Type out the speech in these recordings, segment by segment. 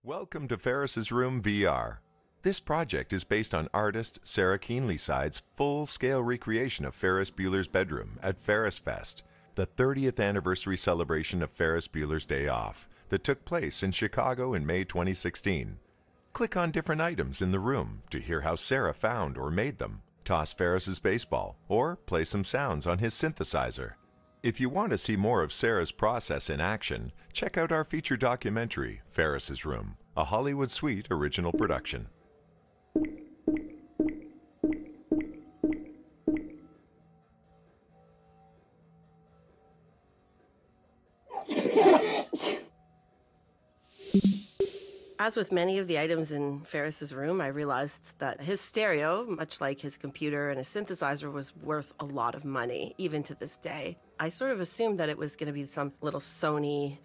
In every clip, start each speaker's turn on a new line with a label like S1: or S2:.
S1: Welcome to Ferris's Room VR. This project is based on artist Sarah Keenlyside's full-scale recreation of Ferris Bueller's bedroom at Ferris Fest, the 30th anniversary celebration of Ferris Bueller's Day Off that took place in Chicago in May 2016. Click on different items in the room to hear how Sarah found or made them, toss Ferris's baseball, or play some sounds on his synthesizer. If you want to see more of Sarah's process in action, check out our feature documentary, Ferris's Room, a Hollywood Suite original production.
S2: As with many of the items in Ferris's room, I realized that his stereo, much like his computer and his synthesizer, was worth a lot of money, even to this day. I sort of assumed that it was going to be some little Sony,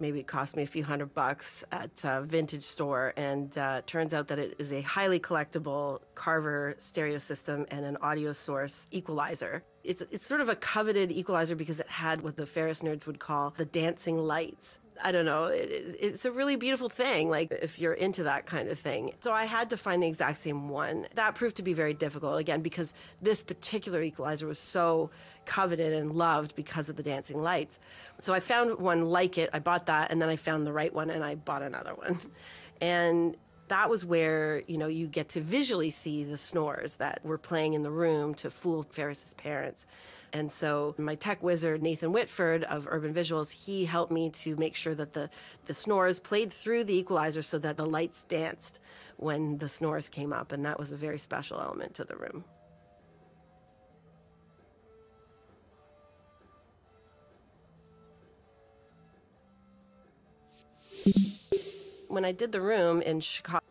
S2: maybe it cost me a few $100 at a vintage store, and turns out that it is a highly collectible Carver stereo system and an audio source equalizer. It's sort of a coveted equalizer because it had what the Ferris nerds would call the dancing lights. I don't know, it's a really beautiful thing, like if you're into that kind of thing. So I had to find the exact same one. That proved to be very difficult, again, because this particular equalizer was so coveted and loved because of the dancing lights. So I found one like it, I bought that, and then I found the right one and I bought another one. And that was where, you get to visually see the snores that were playing in the room to fool Ferris's parents. And so my tech wizard, Nathan Whitford of Urban Visuals, he helped me to make sure that the snores played through the equalizer so that the lights danced when the snores came up. And that was a very special element to the room. When I did the room in Chicago,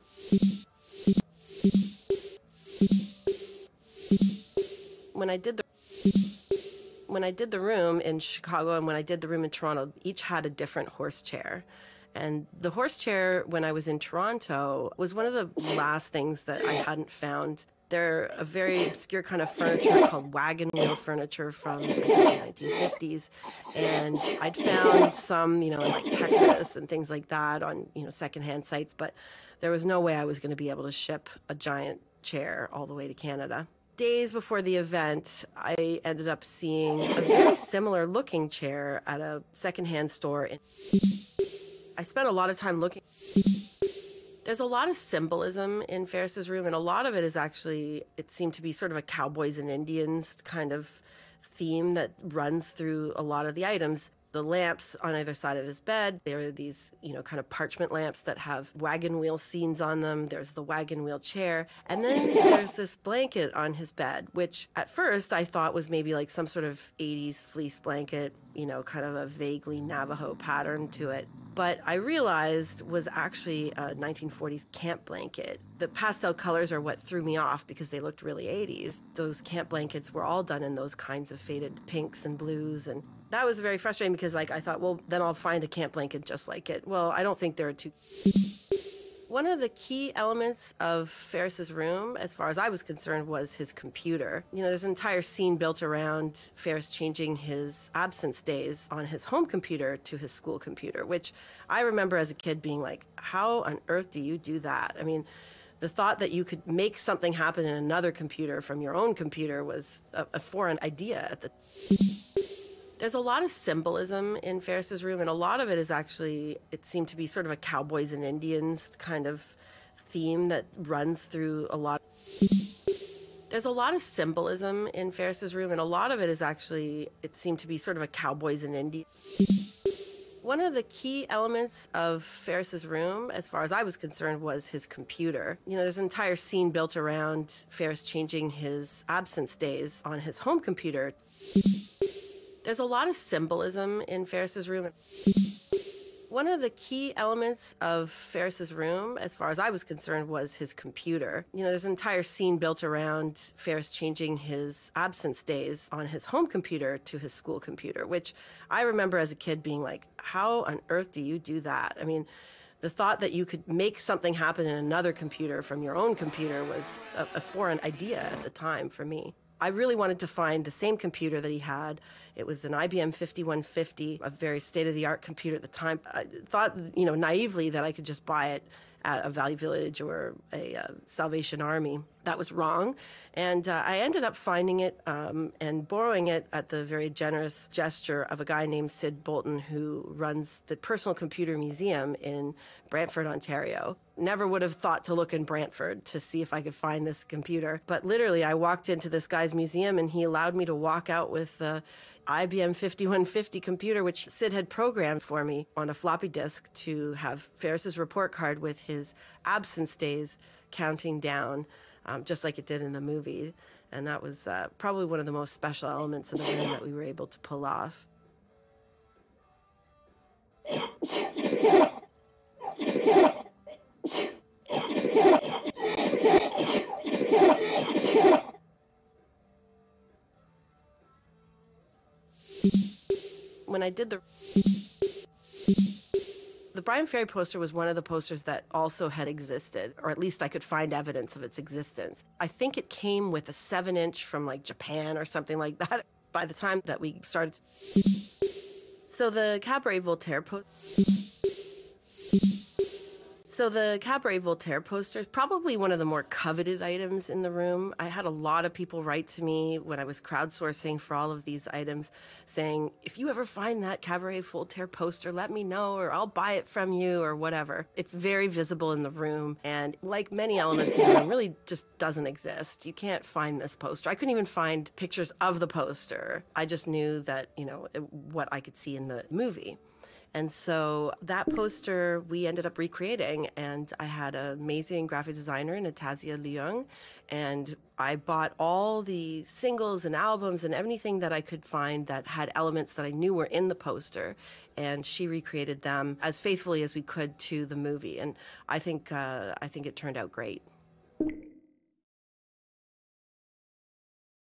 S2: when I did the room in Chicago and when I did the room in Toronto, each had a different horse chair. And the horse chair, when I was in Toronto, was one of the last things that I hadn't found. They're a very obscure kind of furniture called wagon wheel furniture from the 1950s. And I'd found some, in like Texas and things like that on, secondhand sites, but there was no way I was going to be able to ship a giant chair all the way to Canada. Days before the event, I ended up seeing a very similar looking chair at a secondhand store. I spent a lot of time looking. There's a lot of symbolism in Ferris's room, and a lot of it is actually, it seemed to be sort of a cowboys and Indians kind of theme that runs through a lot of the items. The lamps on either side of his bed, there are these, kind of parchment lamps that have wagon wheel scenes on them. There's the wagon wheel chair. And then there's this blanket on his bed, which at first I thought was maybe like some sort of 80s fleece blanket, kind of a vaguely Navajo pattern to it. But I realized was actually a 1940s camp blanket. The pastel colors are what threw me off because they looked really 80s. Those camp blankets were all done in those kinds of faded pinks and blues, and that was very frustrating because I thought, well, then I'll find a camp blanket just like it. Well, I don't think there are two. One of the key elements of Ferris's room, as far as I was concerned, was his computer. There's an entire scene built around Ferris changing his absence days on his home computer to his school computer, which I remember as a kid being like, how on earth do you do that? I mean, the thought that you could make something happen in another computer from your own computer was a foreign idea at the time. There's a lot of symbolism in Ferris's room, and a lot of it is actually, it seemed to be sort of a cowboys and Indians kind of theme that runs through a lot. There's a lot of symbolism in Ferris's room, and a lot of it is actually, it seemed to be sort of a cowboys and Indians. One of the key elements of Ferris's room, as far as I was concerned, was his computer. There's an entire scene built around Ferris changing his absence days on his home computer. There's a lot of symbolism in Ferris's room. One of the key elements of Ferris's room, as far as I was concerned, was his computer. There's an entire scene built around Ferris changing his absence days on his home computer to his school computer, which I remember as a kid being like, how on earth do you do that? I mean, the thought that you could make something happen in another computer from your own computer was a foreign idea at the time for me. I really wanted to find the same computer that he had. It was an IBM 5150, a very state-of-the-art computer at the time. I thought, naively that I could just buy it at a Value Village or a Salvation Army. That was wrong. And I ended up finding it and borrowing it at the very generous gesture of a guy named Sid Bolton, who runs the Personal Computer Museum in Brantford, Ontario. Never would have thought to look in Brantford to see if I could find this computer. But literally, I walked into this guy's museum and he allowed me to walk out with the IBM 5150 computer, which Sid had programmed for me on a floppy disk to have Ferris's report card with his absence days counting down, just like it did in the movie. And that was probably one of the most special elements of the room that we were able to pull off. When I did the Bryan Ferry poster was one of the posters that also had existed, or at least I could find evidence of its existence. I think it came with a 7-inch from like Japan or something like that by the time that we started. So the Cabaret Voltaire poster is probably one of the more coveted items in the room. I had a lot of people write to me when I was crowdsourcing for all of these items saying, if you ever find that Cabaret Voltaire poster, let me know, or I'll buy it from you, or whatever. It's very visible in the room, and like many elements in the room, really just doesn't exist. You can't find this poster. I couldn't even find pictures of the poster. I just knew that, what I could see in the movie. And so that poster we ended up recreating, and I had an amazing graphic designer, Natasha Leung, and I bought all the singles and albums and anything that I could find that had elements that I knew were in the poster, and she recreated them as faithfully as we could to the movie, and I think it turned out great.